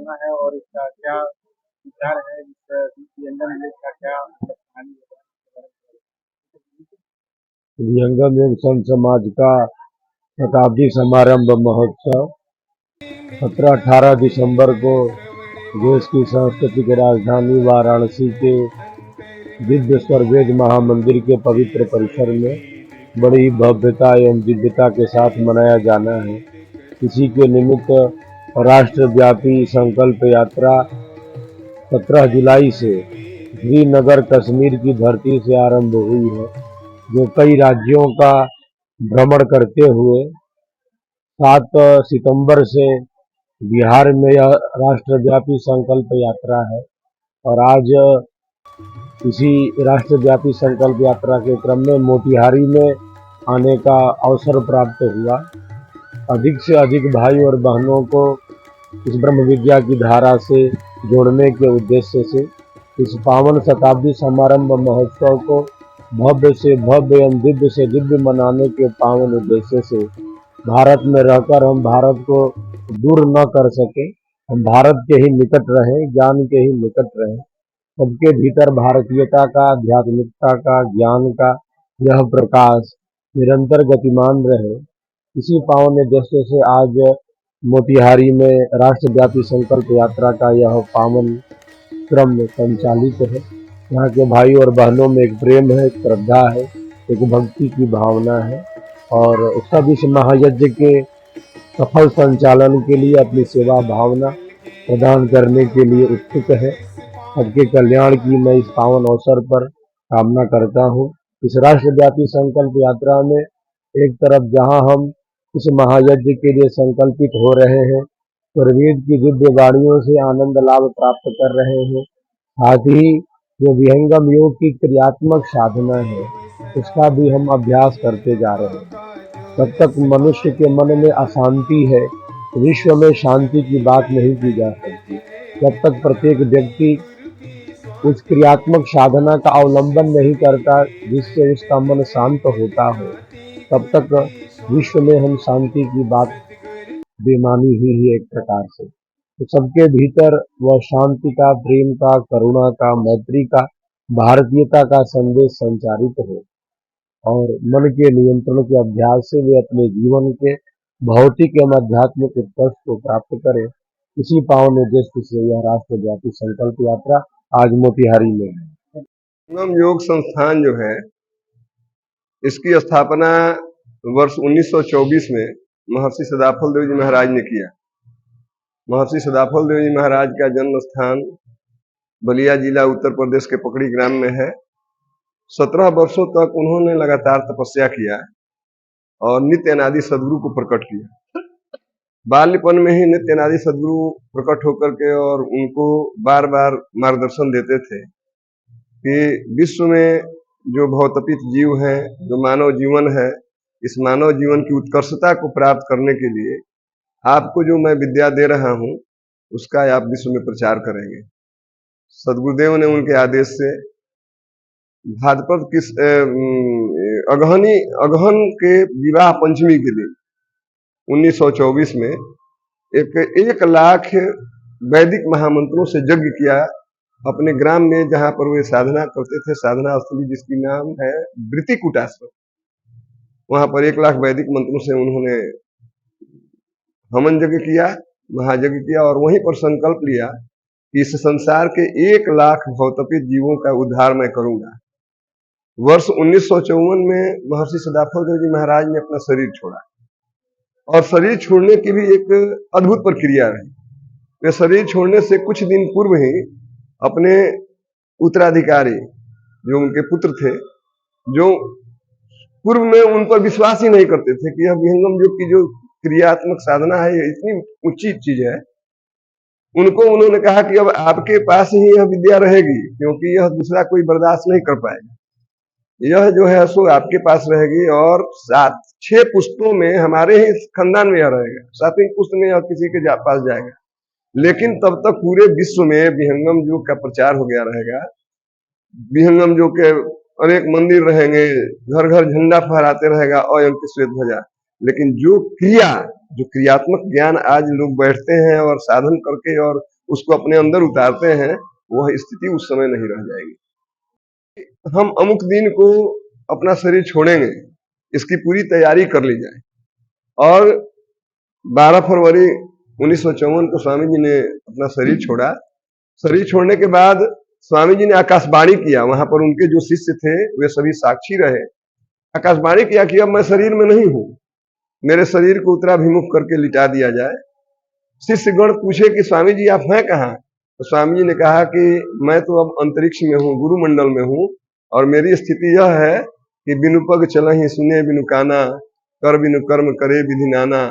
सुना है और इसका क्या विचार है, इस व्यंजन योग का क्या मतलब कहानी है? विहंगम योग संत समाज का शताब्दी समारंभ महोत्सव 17-18 दिसंबर को देश की सांस्कृतिक राजधानी वाराणसी के दिव्य स्वर्गेज महामंदिर के पवित्र परिसर में बड़ी भव्यता एवं दिव्यता के साथ मनाया जाना है। इसी के निमित्त राष्ट्रव्यापी संकल्प यात्रा 17 जुलाई से श्रीनगर कश्मीर की धरती से आरंभ हुई है, जो कई राज्यों का भ्रमण करते हुए 7 सितंबर से बिहार में यह राष्ट्रव्यापी संकल्प यात्रा है। और आज इसी राष्ट्रव्यापी संकल्प यात्रा के क्रम में मोतिहारी में आने का अवसर प्राप्त हुआ। अधिक से अधिक भाई और बहनों को इस ब्रह्म विद्या की धारा से जोड़ने के उद्देश्य से इस पावन शताब्दी समारंभ महोत्सव को भव्य से भव्य एवं दिव्य से दिव्य मनाने के पावन उद्देश्य से भारत में रहकर हम भारत को दूर न कर सके, हम भारत के ही निकट रहें, ज्ञान के ही निकट रहें, सबके भीतर भारतीयता का, आध्यात्मिकता का, ज्ञान का यह प्रकाश निरंतर गतिमान रहे। इसी पावन उद्देश्य से आज मोतिहारी में राष्ट्रव्यापी संकल्प यात्रा का यह पावन क्रम संचालित है। यहाँ के भाई और बहनों में एक प्रेम है, एक श्रद्धा है, एक भक्ति की भावना है और सब इस महायज्ञ के सफल संचालन के लिए अपनी सेवा भावना प्रदान करने के लिए उत्सुक है। सबके कल्याण की मैं इस पावन अवसर पर कामना करता हूँ। इस राष्ट्रव्यापी संकल्प यात्रा में एक तरफ जहाँ हम इस महायज्ञ के लिए संकल्पित हो रहे हैं, वेद की दिव्य वाणियों से आनंद लाभ प्राप्त कर रहे हैं, साथ ही जो विहंगम योग की क्रियात्मक साधना है उसका भी हम अभ्यास करते जा रहे हैं। जब तक मनुष्य के मन में अशांति है, विश्व में शांति की बात नहीं की जा सकती। जब तक प्रत्येक व्यक्ति उस क्रियात्मक साधना का अवलंबन नहीं करता जिससे उसका मन शांत होता हो, तब तक विश्व में हम शांति की बात बेमानी ही है एक प्रकार से। तो सबके भीतर वह शांति का, प्रेम का, करुणा का, मैत्री का, भारतीयता का संदेश संचारित हो और मन के नियंत्रण के अभ्यास से वे अपने जीवन के भौतिक एवं आध्यात्मिक उत्कर्ष को प्राप्त करें। इसी पावन उद्देश्य से यह राष्ट्रव्यापी संकल्प यात्रा आज मोतिहारी में है। विहंगम योग संस्थान जो है, इसकी स्थापना वर्ष 1924 में महर्षि सदाफल देव जी महाराज ने किया। महर्षि सदाफल देव जी महाराज का जन्म स्थान बलिया जिला उत्तर प्रदेश के पकड़ी ग्राम में है। 17 वर्षों तक उन्होंने लगातार तपस्या किया और नित्य अनादि सदगुरु को प्रकट किया। बाल्यपन में ही नित्य अनादि सदगुरु प्रकट होकर के और उनको बार बार मार्गदर्शन देते थे कि विश्व में जो भवतपित जीव है, जो मानव जीवन है, इस मानव जीवन की उत्कर्षता को प्राप्त करने के लिए आपको जो मैं विद्या दे रहा हूं उसका आप विश्व में प्रचार करेंगे। सदगुरुदेव ने उनके आदेश से भाद्रपद किस अगहन के विवाह पंचमी के दिन 1924 में 1 लाख वैदिक महामंत्रों से यज्ञ किया अपने ग्राम में, जहां पर वे साधना करते थे, साधना स्थली जिसकी नाम है वृत्तिकूटाश्रम। वहां पर 1 लाख वैदिक मंत्रों से उन्होंने हवन यज्ञ किया, महायज्ञ किया और वहीं पर संकल्प लिया कि इस संसार के 1 लाख भवतपित जीवों का उद्धार मैं करूंगा। वर्ष 1954 में महर्षि सदाफल देव जी महाराज ने अपना शरीर छोड़ा और शरीर छोड़ने की भी एक अद्भुत प्रक्रिया रही। वे शरीर छोड़ने से कुछ दिन पूर्व ही अपने उत्तराधिकारी जो उनके पुत्र थे, जो पूर्व में उन पर विश्वास ही नहीं करते थे कि यह विहंगम योग की जो क्रियात्मक साधना है यह इतनी ऊंची चीज है, उनको उन्होंने कहा कि अब आपके पास ही यह विद्या रहेगी, क्योंकि यह दूसरा कोई बर्दाश्त नहीं कर पाएगा। यह जो है सो आपके पास रहेगी और 7-6 पुस्तों में हमारे ही खानदान में यह रहेगा, 7वीं पुस्त में यह किसी के पास जाएगा। लेकिन तब तक पूरे विश्व में विहंगम योग का प्रचार हो गया रहेगा। विहंगम योग के अनेक मंदिर रहेंगे, घर घर झंडा फहराते रहेगा अयं की श्वेत ध्वजा। लेकिन जो क्रियात्मक ज्ञान आज लोग बैठते हैं और साधन करके और उसको अपने अंदर उतारते हैं, वह स्थिति उस समय नहीं रह जाएगी। हम अमुक दिन को अपना शरीर छोड़ेंगे, इसकी पूरी तैयारी कर ली जाए। और 12 फरवरी 1954 को स्वामी जी ने अपना शरीर छोड़ा। शरीर छोड़ने के बाद स्वामी जी ने आकाशवाणी किया, वहां पर उनके जो शिष्य थे वे सभी साक्षी रहे। आकाशवाणी किया कि अब मैं शरीर में नहीं हूं, मेरे शरीर को उत्तराभिमुख करके लिटा दिया जाए। शिष्यगण पूछे कि स्वामी जी आप हैं कहाँ? तो स्वामी जी ने कहा कि मैं तो अब अंतरिक्ष में हूँ, गुरुमंडल में हूँ, और मेरी स्थिति यह है कि बिनु पग चलहि सुने बिनु काना, कर बिनु कर्म करे विधि नाना,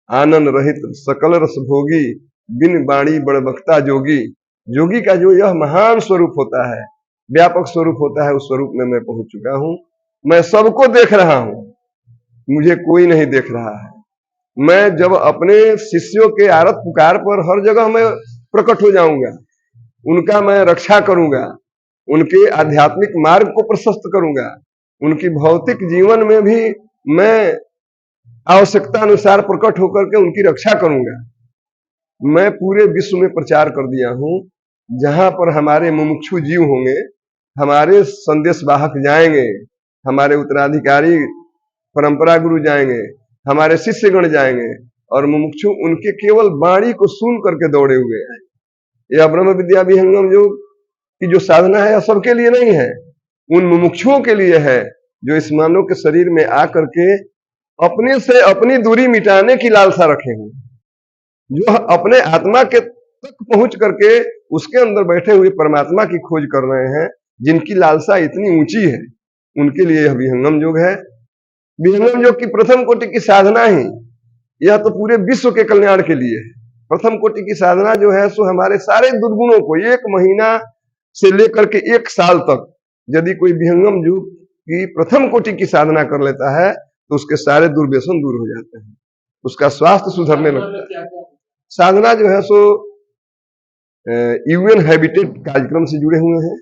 आनंद रहित सकल रस भोगी, बिन बाणी बड़बख्ता जोगी। जोगी का जो यह महान स्वरूप होता है, व्यापक स्वरूप होता है, उस स्वरूप में मैं पहुंच चुका हूं। मैं सबको देख रहा हूं, मुझे कोई नहीं देख रहा है। मैं जब अपने शिष्यों के आरत पुकार पर हर जगह मैं प्रकट हो जाऊंगा, उनका मैं रक्षा करूंगा, उनके आध्यात्मिक मार्ग को प्रशस्त करूंगा, उनकी भौतिक जीवन में भी मैं आवश्यकता अनुसार प्रकट होकर के उनकी रक्षा करूंगा। मैं पूरे विश्व में प्रचार कर दिया हूं, जहां पर हमारे मुमुक्षु जीव होंगे, हमारे संदेश वाहक जाएंगे, हमारे उत्तराधिकारी परंपरा गुरु जाएंगे, हमारे शिष्यगण जाएंगे, और मुमुक्षु उनके केवल वाणी को सुन करके दौड़े हुए हैं। यह ब्रह्म विद्या विहंगम योग की जो साधना है, यह सबके लिए नहीं है, उन मुमुक्षुओं के लिए है जो इस मानव के शरीर में आकर के अपने से अपनी दूरी मिटाने की लालसा रखे हुए, जो अपने आत्मा के तक पहुंच करके उसके अंदर बैठे हुए परमात्मा की खोज कर रहे हैं, जिनकी लालसा इतनी ऊंची है, उनके लिए यह विहंगम योग है। विहंगम योग की प्रथम कोटि की साधना ही यह तो पूरे विश्व के कल्याण के लिए है। प्रथम कोटि की साधना जो है सो हमारे सारे दुर्गुणों को 1 महीना से लेकर के 1 साल तक यदि कोई विहंगम योग की प्रथम कोटि की साधना कर लेता है तो उसके सारे दुर्व्यसन दूर हो जाते हैं, उसका स्वास्थ्य सुधरने लगता है। साधना जो है सो यूएन हैबिटेट कार्यक्रम से जुड़े हुए हैं,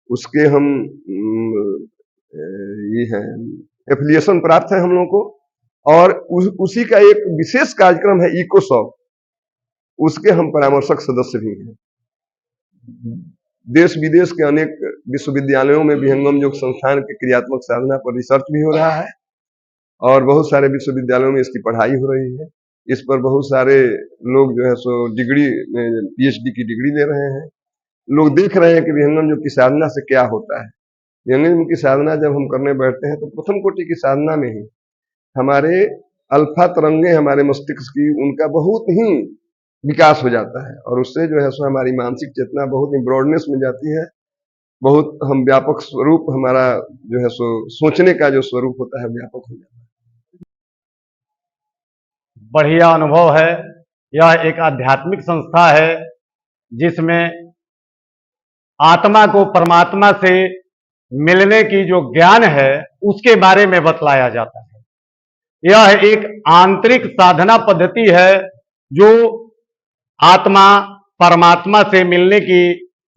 उसके हम ये है एफिलिएशन प्राप्त है हम लोगों को, और उसी का एक विशेष कार्यक्रम है इकोसॉफ्ट, उसके हम परामर्शक सदस्य भी हैं। देश विदेश के अनेक विश्वविद्यालयों में विहंगम योग संस्थान के क्रियात्मक साधना पर रिसर्च भी हो रहा है, और बहुत सारे विश्वविद्यालयों में इसकी पढ़ाई हो रही है। इस पर बहुत सारे लोग जो है सो डिग्री पीएचडी की डिग्री ले रहे हैं। लोग देख रहे हैं कि विहंगम योग की साधना से क्या होता है। विहंगम योग की साधना जब हम करने बैठते हैं तो प्रथम कोटि की साधना में ही हमारे अल्फा तरंगे, हमारे मस्तिष्क की, उनका बहुत ही विकास हो जाता है, और उससे जो है सो हमारी मानसिक चेतना बहुत ही ब्रॉडनेस में जाती है। बहुत हम व्यापक स्वरूप, हमारा जो है सो सोचने का जो स्वरूप होता है व्यापक हो जाता है। बढ़िया अनुभव है। यह एक आध्यात्मिक संस्था है जिसमें आत्मा को परमात्मा से मिलने की जो ज्ञान है उसके बारे में बतलाया जाता है। यह एक आंतरिक साधना पद्धति है जो आत्मा परमात्मा से मिलने की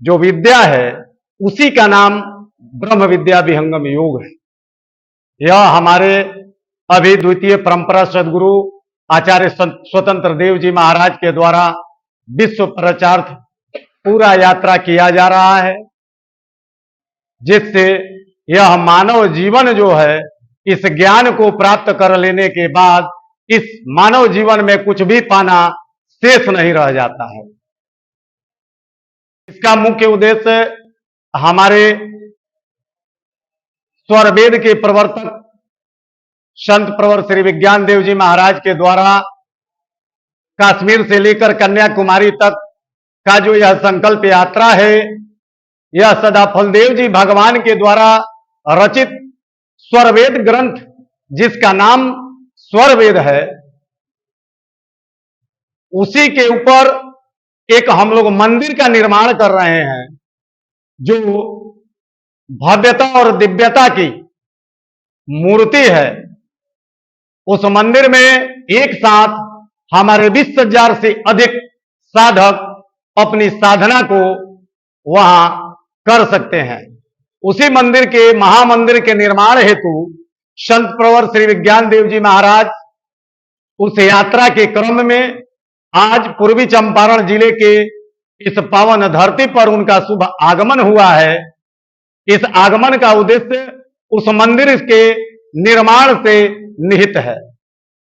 जो विद्या है उसी का नाम ब्रह्म विद्या विहंगम योग है। यह हमारे अभी द्वितीय परंपरा सदगुरु आचार्य स्वतंत्र देव जी महाराज के द्वारा विश्व प्रचारार्थ पूरा यात्रा किया जा रहा है, जिससे यह मानव जीवन जो है इस ज्ञान को प्राप्त कर लेने के बाद इस मानव जीवन में कुछ भी पाना शेष नहीं रह जाता है। इसका मुख्य उद्देश्य हमारे स्वरवेद के प्रवर्तक संत प्रवर श्री विज्ञान देव जी महाराज के द्वारा कश्मीर से लेकर कन्याकुमारी तक का जो यह संकल्प यात्रा है, यह सदा फलदेव जी भगवान के द्वारा रचित स्वरवेद ग्रंथ, जिसका नाम स्वरवेद है, उसी के ऊपर एक हम लोग मंदिर का निर्माण कर रहे हैं, जो भव्यता और दिव्यता की मूर्ति है। उस मंदिर में एक साथ हमारे 20,000 से अधिक साधक अपनी साधना को वहां कर सकते हैं। उसी मंदिर के महामंदिर के निर्माण हेतु संत प्रवर श्री विज्ञान देव जी महाराज उस यात्रा के क्रम में आज पूर्वी चंपारण जिले के इस पावन धरती पर उनका शुभ आगमन हुआ है। इस आगमन का उद्देश्य उस मंदिर के निर्माण से निहित है।